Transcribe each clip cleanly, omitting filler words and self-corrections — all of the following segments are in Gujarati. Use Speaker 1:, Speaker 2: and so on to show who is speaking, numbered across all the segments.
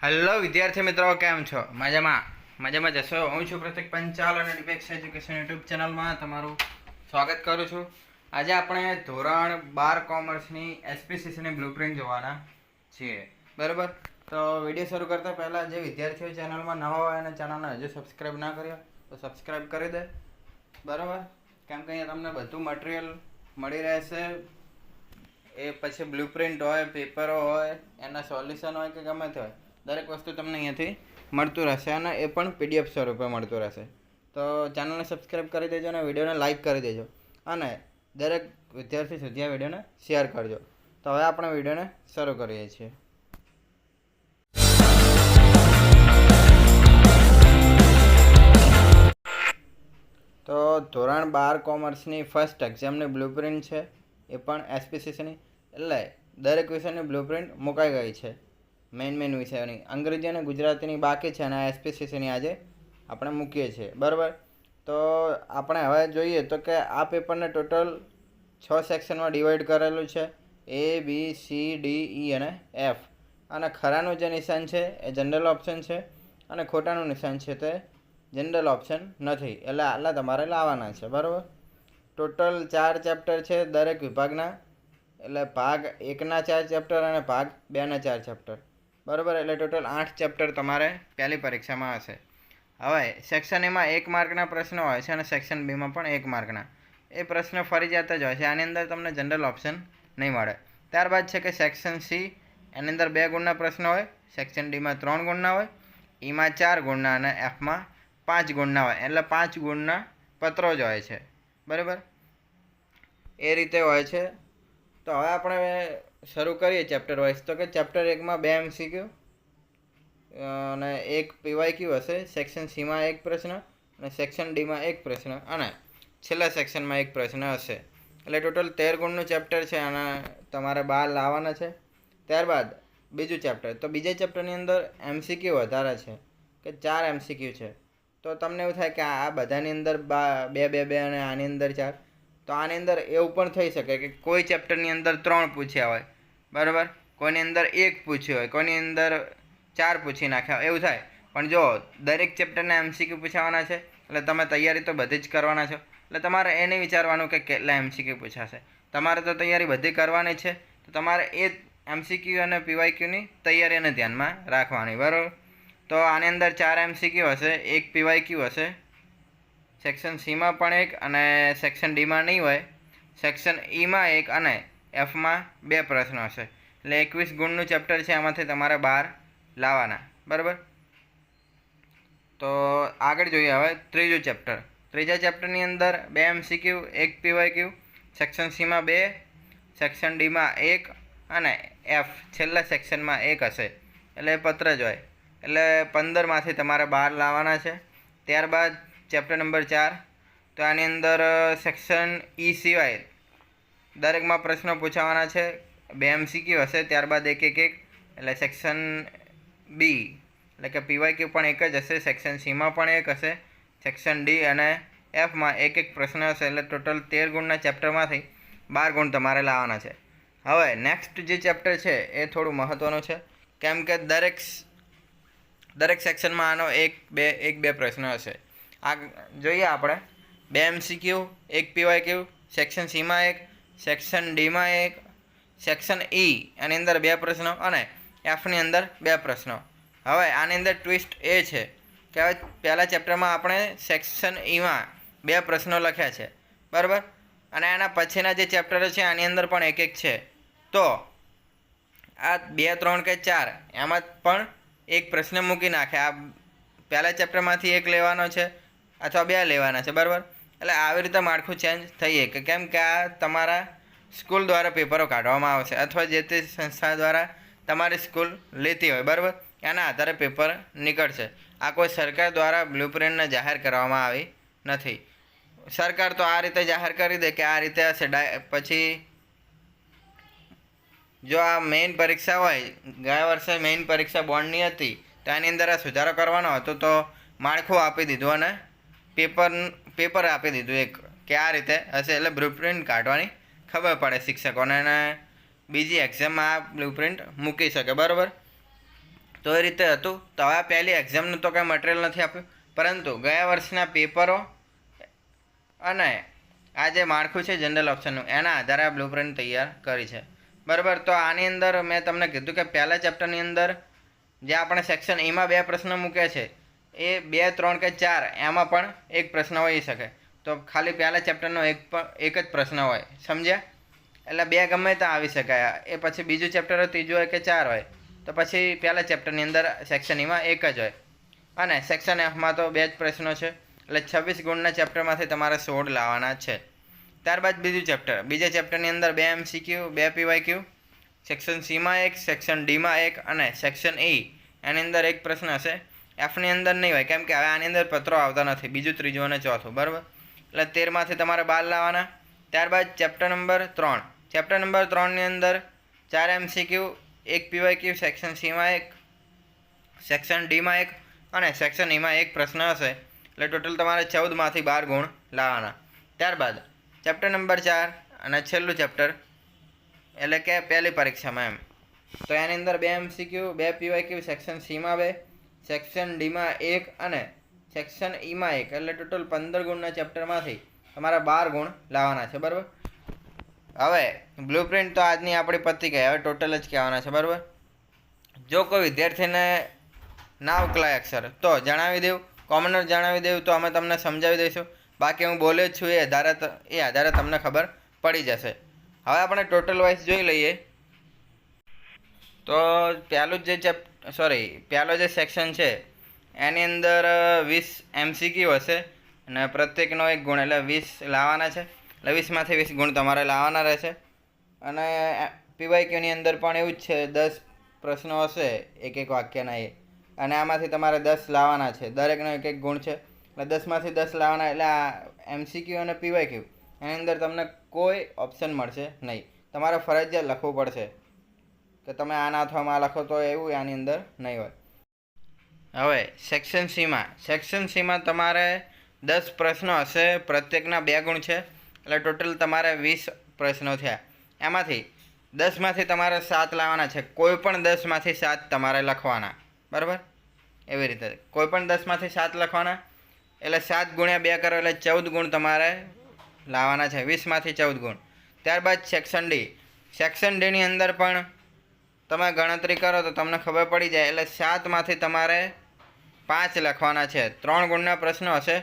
Speaker 1: હેલો વિદ્યાર્થી મિત્રો, કેમ છો? મજામાં જશો? હું છું પ્રતિક પંચાલ અને ડિપેક્સ એજ્યુકેશન યુટ્યુબ ચેનલમાં તમારું સ્વાગત કરું છું. આજે આપણે ધોરણ 12 કોમર્સની એસપીસીસીની બ્લુપ્રિન્ટ જોવાના છીએ, બરાબર? તો વિડીયો શરૂ કરતાં પહેલાં જે વિદ્યાર્થીઓ ચેનલમાં નવા હોય અને ચેનલને હજુ સબસ્ક્રાઈબ ના કર્યો તો સબસ્ક્રાઈબ કરી દે, બરાબર? કેમ કે અહીંયા તમને બધું મટીરિયલ મળી રહેશે. એ પછી બ્લુપ્રિન્ટ હોય, પેપરો હોય, એના સોલ્યુશન હોય કે ગમે તે હોય, દરેક વસ્તુ તમને અહીંયાથી મળતું રહેશે અને એ પણ પીડીએફ સ્વરૂપે મળતું રહેશે. તો ચેનલને સબસ્ક્રાઈબ કરી દેજો અને વિડીયોને લાઇક કરી દેજો અને દરેક વિદ્યાર્થી સુધી આ વિડીયોને શેર કરજો. તો હવે આપણે વિડીયોને શરૂ કરીએ છીએ. તો ધોરણ 12 કોમર્સની ફર્સ્ટ એક્ઝામની બ્લુપ્રિન્ટ છે, એ પણ એસપીસીસીની. એટલે દરેક વિષયની બ્લુપ્રિન્ટ મુકાઈ ગઈ છે. મેઇન વિષયોની અંગ્રેજી અને ગુજરાતીની બાકી છે અને એસપીસીસીની આજે આપણે મૂકીએ છીએ, બરાબર? તો આપણે હવે જોઈએ તો કે આ પેપરને ટોટલ 6 સેક્શનમાં ડિવાઈડ કરેલું છે, ABCDE અને F. અને ખરાનું જે નિશાન છે એ જનરલ ઓપ્શન છે અને ખોટાનું નિશાન છે તે જનરલ ઓપ્શન નથી. એટલે આટલા તમારે લાવવાના છે, બરાબર? ટોટલ 4 ચેપ્ટર છે દરેક વિભાગના. એટલે ભાગ 1ના 4 ચેપ્ટર અને ભાગ 2ના 4 ચેપ્ટર, બરાબર? એટલે ટોટલ 8 ચેપ્ટર તમારે પહેલી પરીક્ષામાં હશે. હવે સેક્શન એમાં 1 માર્કના પ્રશ્નો હોય છે અને સેક્શન બીમાં પણ 1 માર્કના. એ પ્રશ્નો ફરજિયાત જ હોય છે. આની અંદર તમને જનરલ ઓપ્શન નહીં મળે. ત્યારબાદ છે કે સેક્શન સી, એની અંદર 2 ગુણના પ્રશ્નો હોય, સેક્શન ડીમાં 3 ગુણના હોય, ઈમાં 4 ગુણના અને એફમાં 5 ગુણના હોય. એટલે 5 ગુણના પત્રો જ હોય છે, બરાબર? એ રીતે હોય છે. તો હવે આપણે શરૂ કરીએ ચેપ્ટર વાઇઝ. તો કે ચેપ્ટર 1માં 2 MCQ અને 1 PYQ હશે. સેક્શન સીમાં 1 પ્રશ્ન અને સેક્શન ડીમાં 1 પ્રશ્ન અને છેલ્લા સેક્શનમાં 1 પ્રશ્ન હશે. એટલે ટોટલ 13 ગુણનું ચેપ્ટર છે અને તમારે 12 લાવવાના છે. ત્યારબાદ બીજું ચેપ્ટર. તો બીજા ચેપ્ટરની અંદર MCQ વધારે છે કે 4 MCQ છે. તો તમને એવું થાય કે આ બધાની અંદર 2 અને આની અંદર 4. તો આની અંદર એવું પણ થઈ શકે કે કોઈ ચેપ્ટરની અંદર 3 પૂછ્યા હોય, બરાબર? કોઈની અંદર 1 પૂછ્યું હોય, કોઈની અંદર 4 પૂછી નાખ્યા હોય, એવું થાય. પણ જો દરેક ચેપ્ટરના MCQ પૂછાવાના છે એટલે તમે તૈયારી તો બધી જ કરવાના છો. એટલે તમારે એ નહીં વિચારવાનું કે કેટલા MCQ પૂછાશે. તમારે તો તૈયારી બધી કરવાની છે. તો તમારે એ MCQ અને PYQની તૈયારીને ધ્યાનમાં રાખવાની, બરાબર? તો આની અંદર 4 MCQ હશે, 1 PYQ હશે. સેક્શન સીમાં પણ 1 અને સેક્શન ડીમાં નહીં હોય. સેક્શન ઈમાં 1 અને એફમાં 2 પ્રશ્નો હશે. એટલે 21 ગુણનું ચેપ્ટર છે. આમાંથી તમારે 12 લાવવાના, બરાબર? તો આગળ જોઈએ હવે ત્રીજું ચેપ્ટર. ત્રીજા ચેપ્ટરની અંદર 2 MCQ, 1 PYQ, સેક્શન સીમાં 2, સેક્શન ડીમાં 1 અને એફ છેલ્લા સેક્શનમાં 1 હશે. એટલે પત્ર જ હોય. એટલે 15માંથી તમારે 12 લાવવાના છે. ત્યારબાદ ચેપ્ટર નંબર 4. તો આની અંદર સેક્શન ઈ સિવાય દરેકમાં પ્રશ્નો પૂછાવાના છે. 2 MCQ હશે, ત્યારબાદ 1 એટલે સેક્શન બી એટલે કે PYQ પણ 1 જ હશે. સેક્શન સીમાં પણ 1 હશે. સેક્શન ડી અને એફમાં 1 પ્રશ્ન હશે. એટલે ટોટલ 13 ગુણના ચેપ્ટરમાંથી 12 ગુણ તમારે લાવવાના છે. હવે નેક્સ્ટ જે ચેપ્ટર છે એ થોડું મહત્ત્વનું છે, કેમ કે દરેક સેક્શનમાં આનો 1-2 પ્રશ્ન હશે. આ જોઈએ આપણે. 2 MCQ, 1 PYQ, સેક્શન સીમાં 1, સેક્શન ડીમાં 1, સેક્શન ઈ એની અંદર 2 પ્રશ્નો અને એફની અંદર 2 પ્રશ્નો. હવે આની અંદર ટ્વિસ્ટ એ છે કે હવે પહેલા ચેપ્ટરમાં આપણે સેક્શન ઈમાં 2 પ્રશ્નો લખ્યા છે, બરાબર? અને એના પછીના જે ચેપ્ટરો છે આની અંદર પણ 1 છે. તો આ 2, 3 કે 4 એમાં પણ 1 પ્રશ્ન મૂકી નાખે. આ પહેલા ચેપ્ટરમાંથી 1 લેવાનો છે અથવા 2 લેવાના છે, બરાબર? એટલે આવી રીતે માળખું ચેન્જ થઈએ કે કેમ કે આ તમારા સ્કૂલ દ્વારા પેપરો કાઢવામાં આવશે અથવા જે તે સંસ્થા દ્વારા તમારી સ્કૂલ લેતી હોય, બરાબર? એના આધારે પેપર નીકળશે. આ કોઈ સરકાર દ્વારા બ્લુપ્રિન્ટને જાહેર કરવામાં આવી નથી. સરકાર તો આ રીતે જાહેર કરી દે કે આ રીતે હશે. પછી જો આ મેઇન પરીક્ષા હોય, ગયા વર્ષે મેઇન પરીક્ષા બોર્ડની હતી, તો એની અંદર આ સુધારો કરવાનો હતો તો માળખું આપી દીધું અને પેપર આપી દીધું એક કે આ રીતે હશે. એટલે બ્લુપ્રિન્ટ કાઢવાની ખબર પડે શિક્ષકોને અને બીજી એક્ઝામમાં આ બ્લુપ્રિન્ટ મૂકી શકે, બરાબર? તો એ રીતે હતું. તો હવે પહેલી એક્ઝામનું તો કંઈ મટીરિયલ નથી આપ્યું, પરંતુ ગયા વર્ષના પેપરો અને આ જે માળખું છે જનરલ ઓપ્શનનું એના આધારે આ બ્લુપ્રિન્ટ તૈયાર કરી છે, બરાબર. તો આની અંદર મેં તમને કીધું કે પહેલા ચેપ્ટરની અંદર જે આપણે સેક્શન એમાં 2 પ્રશ્ન મૂક્યા છે એ 2, 3 કે 4 એમાં પણ એક પ્રશ્ન હોઈ શકે. તો ખાલી પહેલા ચેપ્ટરનો એક જ પ્રશ્ન હોય, સમજ્યા? એટલે 2 ગમે ત્યાં આવી શકાય. એ પછી બીજું ચેપ્ટર હોય, ત્રીજું હોય કે 4 હોય, તો પછી પહેલા ચેપ્ટરની અંદર સેક્શન એમાં એક જ હોય. અને સેક્શન એફમાં તો 2 જ પ્રશ્નો છે, એટલે 26 ગુણના ચેપ્ટરમાંથી તમારે 16 લાવવાના છે. ત્યારબાદ બીજું ચેપ્ટર, બીજા ચેપ્ટરની અંદર 2 MCQ, 2 PYQ, સેક્શન સીમાં 1, સેક્શન ડીમાં 1 અને સેક્શન E એની અંદર એક પ્રશ્ન હશે. એફની અંદર નહીં હોય, કેમ કે હવે આની અંદર પત્રો આવતા નથી, બીજું, ત્રીજું અને ચોથું, બરાબર. એટલે 13માંથી તમારે 12 લાવવાના. ત્યારબાદ ચેપ્ટર નંબર 3, ચેપ્ટર નંબર 3ની અંદર 4 MCQ, 1 PYQ, સેક્શન સીમાં 1, સેક્શન ડીમાં 1 અને સેક્શન Eમાં 1 પ્રશ્ન હશે. એટલે ટોટલ તમારે 14માંથી 12 ગુણ લાવવાના. ત્યારબાદ ચેપ્ટર નંબર 4 અને છેલ્લું ચેપ્ટર, એટલે કે પહેલી પરીક્ષામાં એમ, તો એની અંદર 2 MCQ, 2 PYQ, સેક્શન સીમાં 2, સેક્શન ડીમાં 1 અને સેક્શન Eમાં 1, એટલે ટોટલ 15 ગુણના ચેપ્ટરમાંથી તમારે 12 ગુણ લાવવાના છે, બરાબર. હવે બ્લુપ્રિન્ટ તો આજની આપણી પતી ગઈ, હવે ટોટલ જ કહેવાના છે, બરાબર. જો કોઈ વિદ્યાર્થીને ના ઉકલાય અક્ષર તો જણાવી દેવું, કોમનર જણાવી દેવું, તો અમે તમને સમજાવી દઈશું. બાકી હું બોલ્યો જ છું એ આધારે તમને ખબર પડી જશે. હવે આપણે ટોટલ વાઇઝ જોઈ લઈએ. તો પહેલો જે સેક્શન છે એની અંદર 20 MCQ હશે અને પ્રત્યેકનો 1 ગુણ, એટલે 20 લાવવાના છે. એટલે 20માંથી 20 ગુણ તમારે લાવવાના રહેશે. અને PYQની અંદર પણ એવું જ છે, 10 પ્રશ્નો હશે એક વાક્યના એ, અને આમાંથી તમારે 10 લાવવાના છે. દરેકનો 1 ગુણ છે, એટલે 10માંથી 10 લાવવાના. એટલે આ MCQ અને PYQ એની અંદર તમને કોઈ ઓપ્શન મળશે નહીં, તમારે ફરજિયાત લખવું પડશે કે તમે આના અથવામાં લખો, તો એવું આની અંદર નહીં હોય. હવે સેક્શન સીમાં તમારે 10 પ્રશ્નો હશે, પ્રત્યેકના 2 ગુણ છે, એટલે ટોટલ તમારે 20 પ્રશ્નો થયા. એમાંથી 10માંથી તમારે 7 લાવવાના છે. કોઈ પણ 10માંથી 7 તમારે લખવાના, બરાબર. એવી રીતે કોઈ પણ 10માંથી 7 લખવાના, એટલે 7 ગુણ્યા 2 કરો એટલે 14 ગુણ તમારે લાવવાના છે, 20માંથી 14 ગુણ. ત્યારબાદ સેક્શન ડીની અંદર પણ તમે ગણતરી કરો તો તમને ખબર પડી જાય, એટલે 7માંથી તમારે 5 લખવાના છે. 3 ગુણના પ્રશ્નો હશે,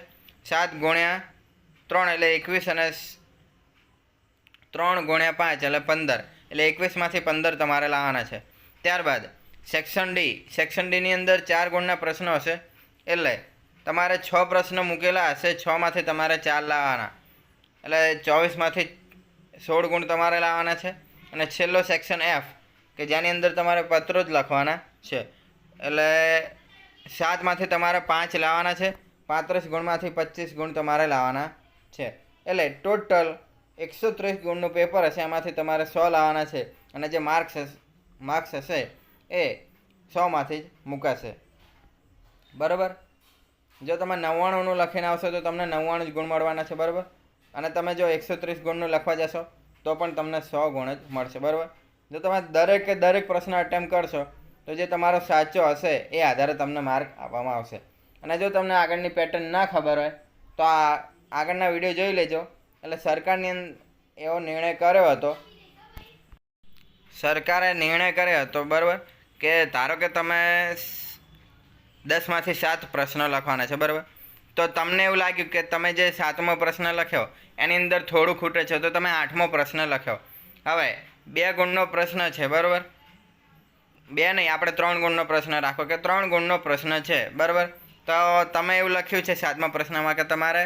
Speaker 1: 7 ગુણ્યા 3 એટલે 21 અને 3 ગુણ્યા 5 એટલે 15, એટલે 21માંથી 15 તમારે લાવવાના છે. ત્યારબાદ સેક્શન ડીની અંદર 4 ગુણના પ્રશ્નો હશે, એટલે તમારે 6 પ્રશ્નો મૂકેલા હશે, 6માંથી તમારે 4 લાવવાના, એટલે 24માંથી 16 ગુણ તમારે લાવવાના છે. અને છેલ્લો સેક્શન F કે જેની અંદર તમારે પત્રો જ લખવાના છે, એટલે 7માંથી તમારે 5 લાવવાના છે, 35 ગુણમાંથી 25 ગુણ તમારે લાવવાના છે. એટલે ટોટલ 130 ગુણનું પેપર હશે, એમાંથી તમારે 100 લાવવાના છે. અને જે માર્ક્સ હશે એ 100માંથી જ મુકાશે, બરાબર. જો તમે 99નું લખીને આવશો તો તમને 99 જ ગુણ મળવાના છે, બરાબર. અને તમે જો 130 ગુણનું લખવા જશો તો પણ તમને 100 ગુણ જ મળશે, બરાબર. જો તમે દરેક પ્રશ્ન અટેમ્પ્ટ કરશો તો જે તમારો સાચો હશે એ આધારે તમને માર્ક આપવામાં આવશે. અને જો તમને આગળની પેટર્ન ના ખબર હોય તો આ આગળના વિડીયો જોઈ લેજો. એટલે સરકારે નિર્ણય કર્યો હતો, બરાબર, કે ધારો કે તમે 10માંથી 7 પ્રશ્નો લખવાના છે, બરાબર. તો તમને એવું લાગ્યું કે તમે જે 7મો પ્રશ્ન લખ્યો એની અંદર થોડું ખૂટે છે, તો તમે 8મો પ્રશ્ન લખ્યો. હવે 2 ગુણનો પ્રશ્ન છે, બરાબર. 2 નહીં, આપણે 3 ગુણનો પ્રશ્ન રાખો કે 3 ગુણનો પ્રશ્ન છે, બરાબર. તો તમે એવું લખ્યું છે 7મા પ્રશ્નમાં કે તમારે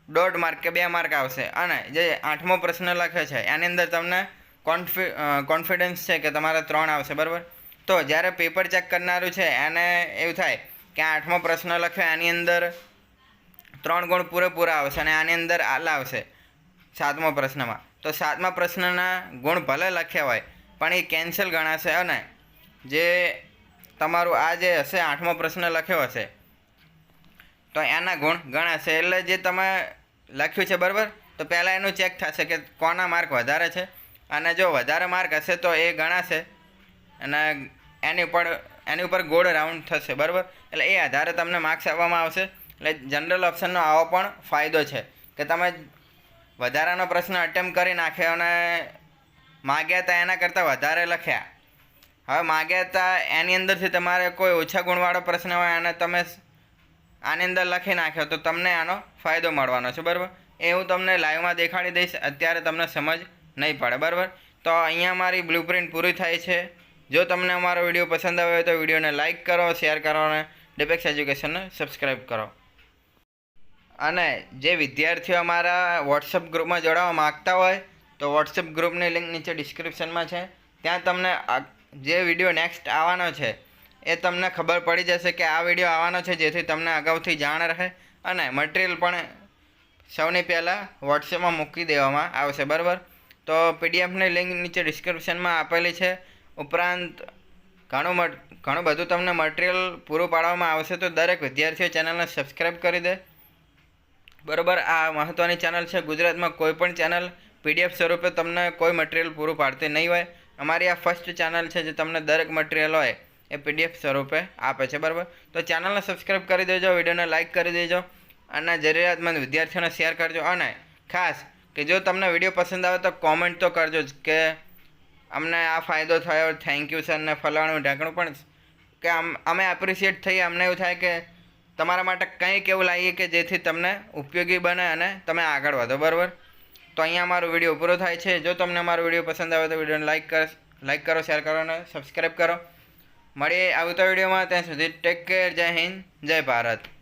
Speaker 1: 1.5 માર્ક કે 2 માર્ક આવશે, અને જે 8મો પ્રશ્ન લખ્યો છે એની અંદર તમને કોન્ફિડન્સ છે કે તમારે 3 આવશે, બરાબર. તો જ્યારે પેપર ચેક કરનારું છે એને એવું થાય કે 8મો પ્રશ્ન લખ્યો એની અંદર 3 ગુણ પૂરેપૂરા આવશે અને આની અંદર આટલા આવશે 7મા પ્રશ્નમાં. તો 7મા પ્રશ્નના ગુણ ભલે લખ્યા હોય પણ એ કેન્સલ ગણાશે, અને જે તમારું આ જે હશે 8મો પ્રશ્ન લખ્યો હશે તો એના ગુણ ગણાશે. એટલે જે તમે લખ્યું છે, બરાબર, તો પહેલાં એનું ચેક થશે કે કોના માર્ક વધારે છે, અને જો વધારે માર્ક હશે તો એ ગણાશે અને એની ઉપર એની ઉપર ગોળ રાઉન્ડ થશે, બરાબર. એટલે એ આધારે તમને માર્ક્સ આપવામાં આવશે. એટલે જનરલ ઓપ્શનનો આવો પણ ફાયદો છે કે તમે વધારાનો પ્રશ્ન અટેમ્પ્ટ કરી નાખ્યો અને માગ્યા હતા એના કરતાં વધારે લખ્યા. હવે માગ્યા હતા એની અંદરથી તમારે કોઈ ઓછા ગુણવાળો પ્રશ્ન હોય અને તમે આની અંદર લખી નાખ્યો તો તમને આનો ફાયદો મળવાનો છે, બરાબર. એ હું તમને લાઈવમાં દેખાડી દઈશ, અત્યારે તમને સમજ નહીં પડે, બરાબર. તો અહીંયા મારી બ્લુપ્રિન્ટ પૂરી થાય છે. જો તમને અમારો વિડીયો પસંદ આવ્યો હોય તો વિડીયોને લાઇક કરો, શેર કરો અને ડિપેક્સ એજ્યુકેશનને સબસ્ક્રાઈબ કરો. અને જે વિદ્યાર્થીઓ અમારા વોટ્સઅપ ગ્રુપમાં જોડાવા માગતા હોય તો વોટ્સઅપ ગ્રુપની લિંક નીચે ડિસ્ક્રિપ્શનમાં છે. ત્યાં તમને જે વિડીયો નેક્સ્ટ આવવાનો છે એ તમને ખબર પડી જશે કે આ વિડીયો આવવાનો છે, જેથી તમને અગાઉથી જાણ રહે અને મટિરિયલ પણ સૌની પહેલાં વોટ્સએપમાં મૂકી દેવામાં આવશે, બરાબર. તો પીડીએફની લિંક નીચે ડિસ્ક્રિપ્શનમાં આપેલી છે. ઉપરાંત ઘણું બધું તમને મટિરિયલ પૂરું પાડવામાં આવશે. તો દરેક વિદ્યાર્થીઓ ચેનલને સબસ્ક્રાઈબ કરી દે, બરાબર. આ મહત્ત્વની ચેનલ છે. ગુજરાતમાં કોઈ પણ ચેનલ પીડીએફ સ્વરૂપે તમને કોઈ મટિરિયલ પૂરું પાડતી નહીં હોય. અમારી આ ફર્સ્ટ ચેનલ છે જે તમને દરેક મટિરિયલ હોય એ પીડીએફ સ્વરૂપે આપે છે, બરાબર. તો ચેનલને સબસ્ક્રાઈબ કરી દેજો, વિડીયોને લાઇક કરી દેજો અને જરૂરિયાતમંદ વિદ્યાર્થીઓને શેર કરજો. અને ખાસ કે જો તમને વિડીયો પસંદ આવે તો કોમેન્ટ તો કરજો જ કે અમને આ ફાયદો થયો, થેન્ક યુ સર, ને ફલાણું ઢાંકણું, પણ કે અમે એપ્રિશિએટ થઈએ. અમને એવું થાય કે તમારા માટે કંઈક એવું લાવીએ કે જેથી તમને ઉપયોગી બને અને તમે આગળ વધો, બરાબર. તો અહીંયા અમારો વિડીયો પૂરો થાય છે. જો તમને અમારો વિડીયો પસંદ આવે તો વિડીયોને લાઇક કરો, શેર કરો અને સબસ્ક્રાઈબ કરો. મળીએ આવતા વિડીયોમાં. ત્યાં સુધી ટેક કેર. જય હિન્દ, જય ભારત.